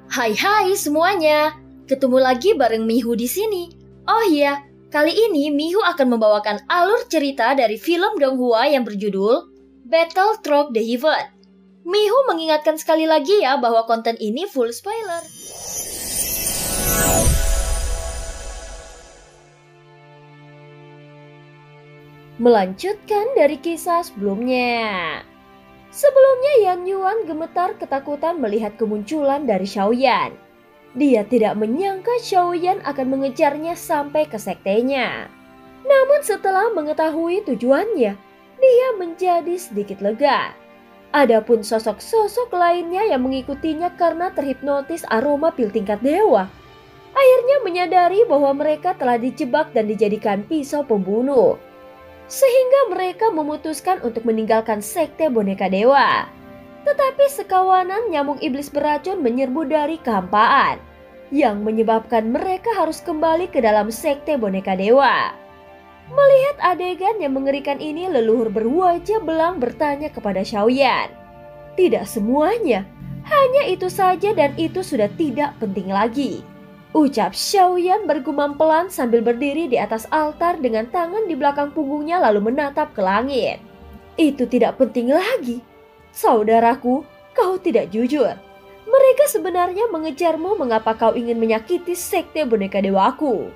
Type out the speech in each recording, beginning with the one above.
Hai hai semuanya, ketemu lagi bareng Mihu di sini. Oh iya, kali ini Mihu akan membawakan alur cerita dari film Donghua yang berjudul Battle Through the Heaven. Mihu mengingatkan sekali lagi ya bahwa konten ini full spoiler. Melanjutkan dari kisah sebelumnya. Sebelumnya Yan Yuan gemetar ketakutan melihat kemunculan dari Xiaoyan. Dia tidak menyangka Xiaoyan akan mengejarnya sampai ke sektenya. Namun setelah mengetahui tujuannya, dia menjadi sedikit lega. Adapun sosok-sosok lainnya yang mengikutinya karena terhipnotis aroma pil tingkat dewa, akhirnya menyadari bahwa mereka telah dijebak dan dijadikan pisau pembunuh. Sehingga mereka memutuskan untuk meninggalkan sekte boneka dewa. Tetapi sekawanan nyamuk iblis beracun menyerbu dari kehampaan, yang menyebabkan mereka harus kembali ke dalam sekte boneka dewa. Melihat adegan yang mengerikan ini, leluhur berwajah belang bertanya kepada Xiaoyan. Tidak semuanya, hanya itu saja dan itu sudah tidak penting lagi. Ucap Xiaoyan bergumam pelan sambil berdiri di atas altar dengan tangan di belakang punggungnya lalu menatap ke langit. Itu tidak penting lagi. Saudaraku, kau tidak jujur. Mereka sebenarnya mengejarmu mengapa kau ingin menyakiti sekte boneka dewaku.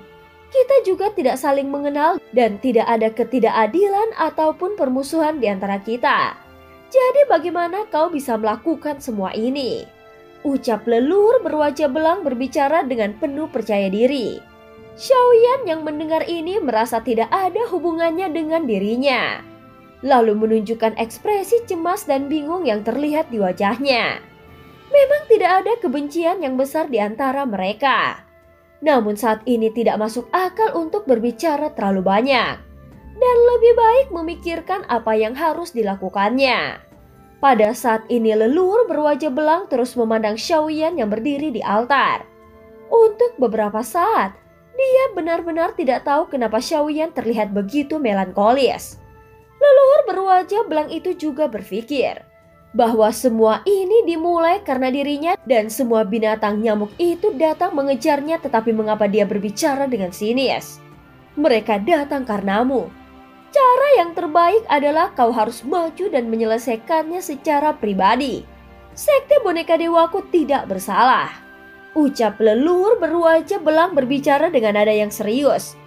Kita juga tidak saling mengenal dan tidak ada ketidakadilan ataupun permusuhan di antara kita. Jadi bagaimana kau bisa melakukan semua ini? Ucap leluhur berwajah belang berbicara dengan penuh percaya diri. Xiaoyan yang mendengar ini merasa tidak ada hubungannya dengan dirinya. Lalu menunjukkan ekspresi cemas dan bingung yang terlihat di wajahnya. Memang tidak ada kebencian yang besar di antara mereka. Namun saat ini tidak masuk akal untuk berbicara terlalu banyak. Dan lebih baik memikirkan apa yang harus dilakukannya. Pada saat ini leluhur berwajah belang terus memandang Xiaoyan yang berdiri di altar. Untuk beberapa saat, dia benar-benar tidak tahu kenapa Xiaoyan terlihat begitu melankolis. Leluhur berwajah belang itu juga berpikir bahwa semua ini dimulai karena dirinya dan semua binatang nyamuk itu datang mengejarnya, tetapi mengapa dia berbicara dengan sinis? Mereka datang karenamu. Cara yang terbaik adalah kau harus maju dan menyelesaikannya secara pribadi. Sekte boneka dewaku tidak bersalah. Ucap leluhur berwajah belang berbicara dengan nada yang serius.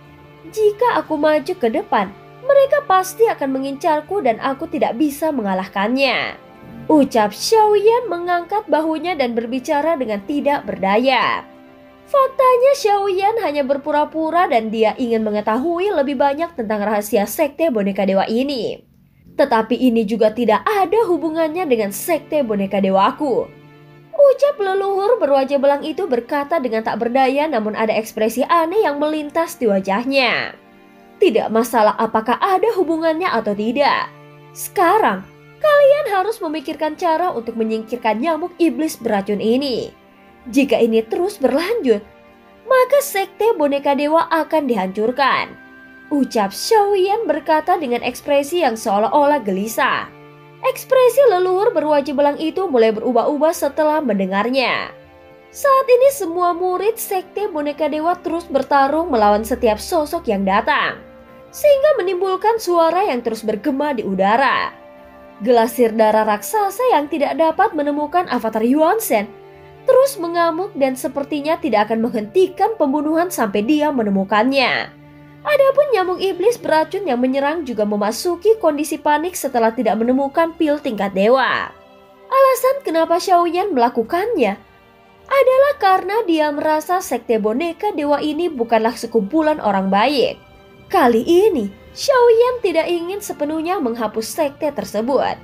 Jika aku maju ke depan, mereka pasti akan mengincarku dan aku tidak bisa mengalahkannya. Ucap Xiaoyan mengangkat bahunya dan berbicara dengan tidak berdaya. Faktanya Xiaoyan hanya berpura-pura dan dia ingin mengetahui lebih banyak tentang rahasia sekte boneka dewa ini. Tetapi ini juga tidak ada hubungannya dengan sekte boneka dewaku. Ucap leluhur berwajah belang itu berkata dengan tak berdaya, namun ada ekspresi aneh yang melintas di wajahnya. Tidak masalah apakah ada hubungannya atau tidak. Sekarang, kalian harus memikirkan cara untuk menyingkirkan nyamuk iblis beracun ini. Jika ini terus berlanjut, maka sekte boneka dewa akan dihancurkan. Ucap Xiaoyan berkata dengan ekspresi yang seolah-olah gelisah. Ekspresi leluhur berwajah belang itu mulai berubah-ubah setelah mendengarnya. Saat ini semua murid sekte boneka dewa terus bertarung melawan setiap sosok yang datang, sehingga menimbulkan suara yang terus bergema di udara. Gelasir darah raksasa yang tidak dapat menemukan avatar Yuan Shen terus mengamuk dan sepertinya tidak akan menghentikan pembunuhan sampai dia menemukannya. Adapun nyamuk iblis beracun yang menyerang juga memasuki kondisi panik setelah tidak menemukan pil tingkat dewa. Alasan kenapa Xiaoyan melakukannya adalah karena dia merasa sekte boneka dewa ini bukanlah sekumpulan orang baik. Kali ini, Xiaoyan tidak ingin sepenuhnya menghapus sekte tersebut.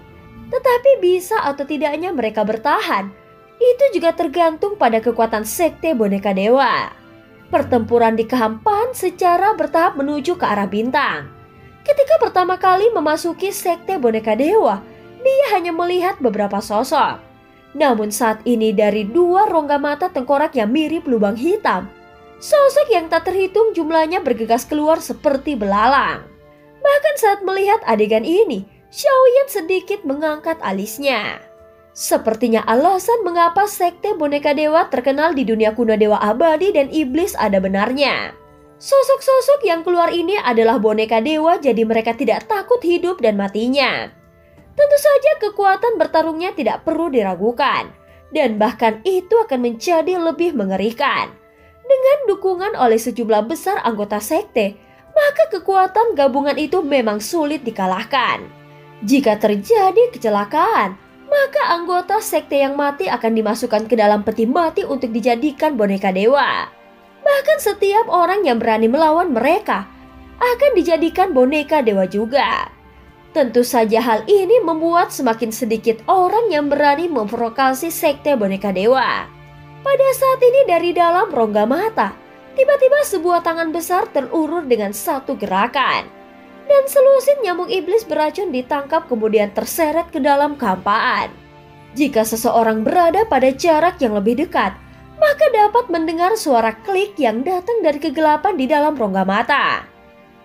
Tetapi bisa atau tidaknya mereka bertahan, itu juga tergantung pada kekuatan sekte boneka dewa. Pertempuran di kehampaan secara bertahap menuju ke arah bintang. Ketika pertama kali memasuki sekte boneka dewa, dia hanya melihat beberapa sosok. Namun saat ini dari dua rongga mata tengkorak yang mirip lubang hitam, sosok yang tak terhitung jumlahnya bergegas keluar seperti belalang. Bahkan saat melihat adegan ini, Xiaoyan sedikit mengangkat alisnya. Sepertinya alasan mengapa sekte boneka dewa terkenal di dunia kuno dewa abadi dan iblis ada benarnya. Sosok-sosok yang keluar ini adalah boneka dewa, jadi mereka tidak takut hidup dan matinya. Tentu saja kekuatan bertarungnya tidak perlu diragukan, dan bahkan itu akan menjadi lebih mengerikan. Dengan dukungan oleh sejumlah besar anggota sekte, maka kekuatan gabungan itu memang sulit dikalahkan. Jika terjadi kecelakaan, maka anggota sekte yang mati akan dimasukkan ke dalam peti mati untuk dijadikan boneka dewa. Bahkan setiap orang yang berani melawan mereka akan dijadikan boneka dewa juga. Tentu saja hal ini membuat semakin sedikit orang yang berani memprovokasi sekte boneka dewa. Pada saat ini dari dalam rongga mata, tiba-tiba sebuah tangan besar terulur dengan satu gerakan. Dan selusin nyamuk iblis beracun ditangkap kemudian terseret ke dalam kehampaan. Jika seseorang berada pada jarak yang lebih dekat, maka dapat mendengar suara klik yang datang dari kegelapan di dalam rongga mata.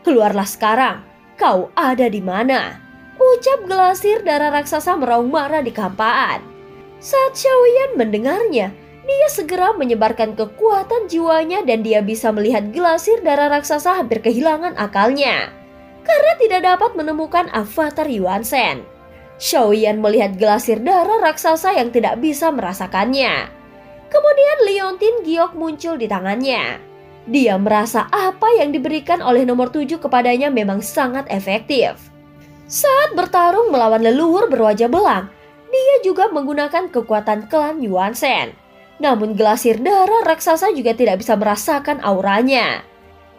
"Keluarlah sekarang, kau ada di mana?" ucap Gelasir darah raksasa meraung marah di kehampaan. Saat Xiaoyan mendengarnya, dia segera menyebarkan kekuatan jiwanya dan dia bisa melihat Gelasir darah raksasa hampir kehilangan akalnya karena tidak dapat menemukan avatar Yuan Shen. Xiaoyan melihat Gelasir darah raksasa yang tidak bisa merasakannya. Kemudian Liontin Giok muncul di tangannya. Dia merasa apa yang diberikan oleh nomor 7 kepadanya memang sangat efektif. Saat bertarung melawan leluhur berwajah belang, dia juga menggunakan kekuatan klan Yuan Shen. Namun Gelasir darah raksasa juga tidak bisa merasakan auranya.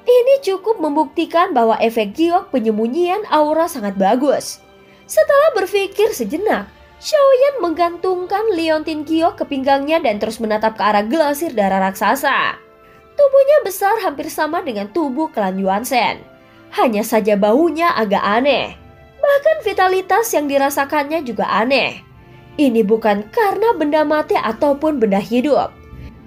Ini cukup membuktikan bahwa efek giok penyembunyian aura sangat bagus. Setelah berpikir sejenak, Xiaoyan menggantungkan Liontin Giok ke pinggangnya dan terus menatap ke arah Gelasir darah raksasa. Tubuhnya besar hampir sama dengan tubuh klan Yuan Shen. Hanya saja baunya agak aneh. Bahkan vitalitas yang dirasakannya juga aneh. Ini bukan karena benda mati ataupun benda hidup.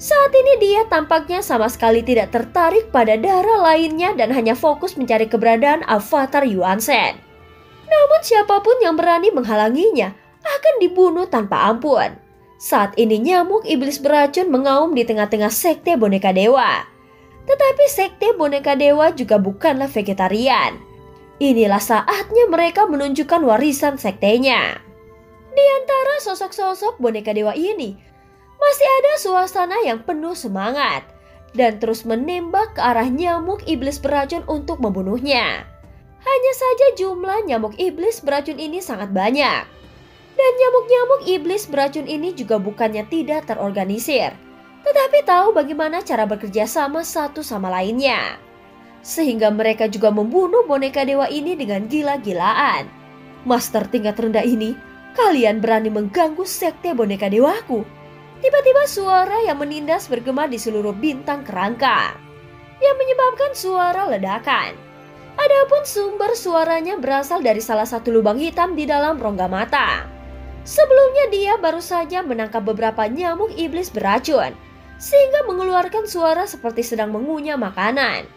Saat ini dia tampaknya sama sekali tidak tertarik pada darah lainnya dan hanya fokus mencari keberadaan avatar Yuan Shen. Namun siapapun yang berani menghalanginya akan dibunuh tanpa ampun. Saat ini nyamuk iblis beracun mengaum di tengah-tengah sekte boneka dewa. Tetapi sekte boneka dewa juga bukanlah vegetarian. Inilah saatnya mereka menunjukkan warisan sektenya. Di antara sosok-sosok boneka dewa ini, masih ada suasana yang penuh semangat dan terus menembak ke arah nyamuk iblis beracun untuk membunuhnya. Hanya saja jumlah nyamuk iblis beracun ini sangat banyak. Dan nyamuk-nyamuk iblis beracun ini juga bukannya tidak terorganisir, tetapi tahu bagaimana cara bekerja sama satu sama lainnya. Sehingga mereka juga membunuh boneka dewa ini dengan gila-gilaan. "Master tingkat rendah ini, kalian berani mengganggu sekte boneka dewaku?" Tiba-tiba suara yang menindas bergema di seluruh bintang kerangka, yang menyebabkan suara ledakan. Adapun sumber suaranya berasal dari salah satu lubang hitam di dalam rongga mata. Sebelumnya dia baru saja menangkap beberapa nyamuk iblis beracun, sehingga mengeluarkan suara seperti sedang mengunyah makanan.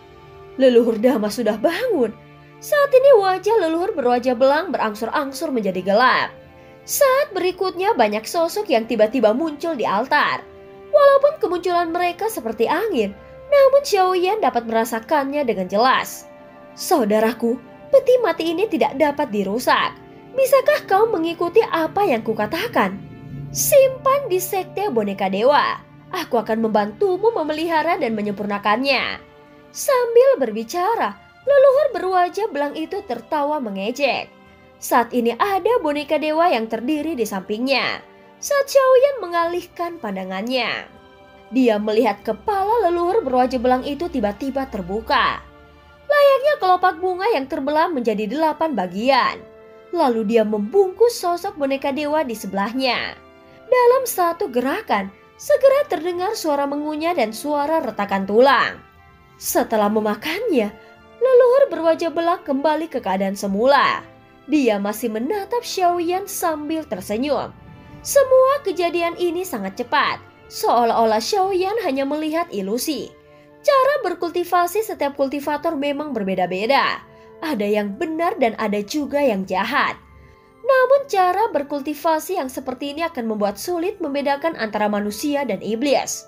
Leluhur Dama sudah bangun. Saat ini wajah leluhur berwajah belang berangsur-angsur menjadi gelap. Saat berikutnya banyak sosok yang tiba-tiba muncul di altar. Walaupun kemunculan mereka seperti angin, namun Xiaoyan dapat merasakannya dengan jelas. "Saudaraku, peti mati ini tidak dapat dirusak. Bisakah kau mengikuti apa yang kukatakan? Simpan di sekte boneka dewa. Aku akan membantumu memelihara dan menyempurnakannya." Sambil berbicara, leluhur berwajah belang itu tertawa mengejek. Saat ini ada boneka dewa yang terdiri di sampingnya. Saat Xiaoyan mengalihkan pandangannya, dia melihat kepala leluhur berwajah belang itu tiba-tiba terbuka. Layaknya kelopak bunga yang terbelah menjadi 8 bagian. Lalu dia membungkus sosok boneka dewa di sebelahnya. Dalam satu gerakan, segera terdengar suara mengunyah dan suara retakan tulang. Setelah memakannya, leluhur berwajah belang kembali ke keadaan semula. Dia masih menatap Xiaoyan sambil tersenyum. Semua kejadian ini sangat cepat, seolah-olah Xiaoyan hanya melihat ilusi. Cara berkultivasi setiap kultivator memang berbeda-beda. Ada yang benar dan ada juga yang jahat. Namun cara berkultivasi yang seperti ini akan membuat sulit membedakan antara manusia dan iblis.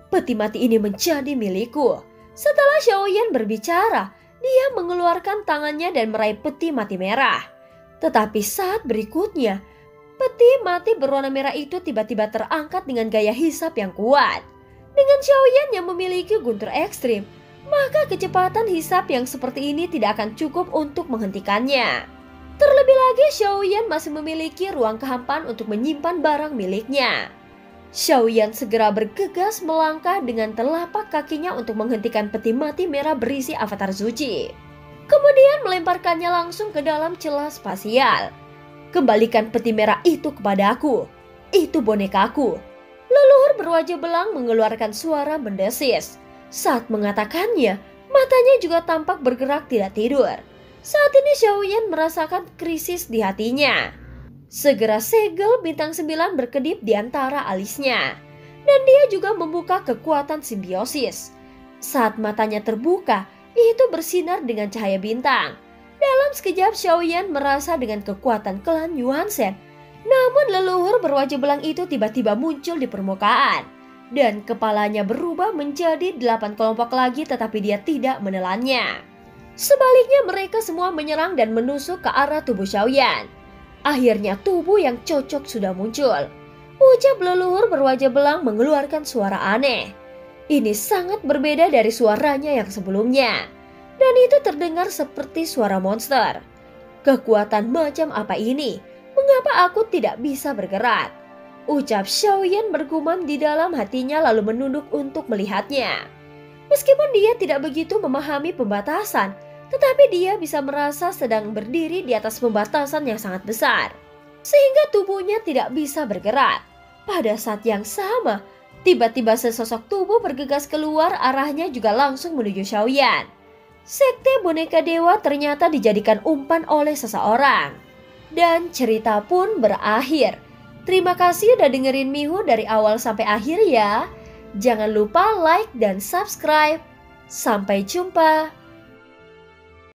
Peti mati ini menjadi milikku. Setelah Xiaoyan berbicara, dia mengeluarkan tangannya dan meraih peti mati merah. Tetapi saat berikutnya, peti mati berwarna merah itu tiba-tiba terangkat dengan gaya hisap yang kuat. Dengan Xiaoyan yang memiliki guntur ekstrim, maka kecepatan hisap yang seperti ini tidak akan cukup untuk menghentikannya. Terlebih lagi Xiaoyan masih memiliki ruang kehampaan untuk menyimpan barang miliknya. Xiaoyan segera bergegas melangkah dengan telapak kakinya untuk menghentikan peti mati merah berisi avatar suci. Kemudian melemparkannya langsung ke dalam celah spasial. Kembalikan peti merah itu kepadaku. Itu bonekaku. Leluhur berwajah belang mengeluarkan suara mendesis. Saat mengatakannya, matanya juga tampak bergerak tidak tidur. Saat ini Xiaoyan merasakan krisis di hatinya. Segera segel bintang 9 berkedip di antara alisnya. Dan dia juga membuka kekuatan simbiosis. Saat matanya terbuka, itu bersinar dengan cahaya bintang. Dalam sekejap Xiaoyan merasa dengan kekuatan klan Yuanzhen. Namun leluhur berwajah belang itu tiba-tiba muncul di permukaan. Dan kepalanya berubah menjadi 8 kelompok lagi tetapi dia tidak menelannya. Sebaliknya mereka semua menyerang dan menusuk ke arah tubuh Xiaoyan. Akhirnya tubuh yang cocok sudah muncul. Ucap leluhur berwajah belang mengeluarkan suara aneh. Ini sangat berbeda dari suaranya yang sebelumnya. Dan itu terdengar seperti suara monster. Kekuatan macam apa ini? Mengapa aku tidak bisa bergerak? Ucap Xiaoyan bergumam di dalam hatinya lalu menunduk untuk melihatnya. Meskipun dia tidak begitu memahami pembatasan, tetapi dia bisa merasa sedang berdiri di atas pembatasan yang sangat besar. Sehingga tubuhnya tidak bisa bergerak. Pada saat yang sama, tiba-tiba sesosok tubuh bergegas keluar arahnya juga langsung menuju Xiaoyan. Sekte boneka dewa ternyata dijadikan umpan oleh seseorang. Dan cerita pun berakhir. Terima kasih udah dengerin Mihu dari awal sampai akhir ya. Jangan lupa like dan subscribe. Sampai jumpa.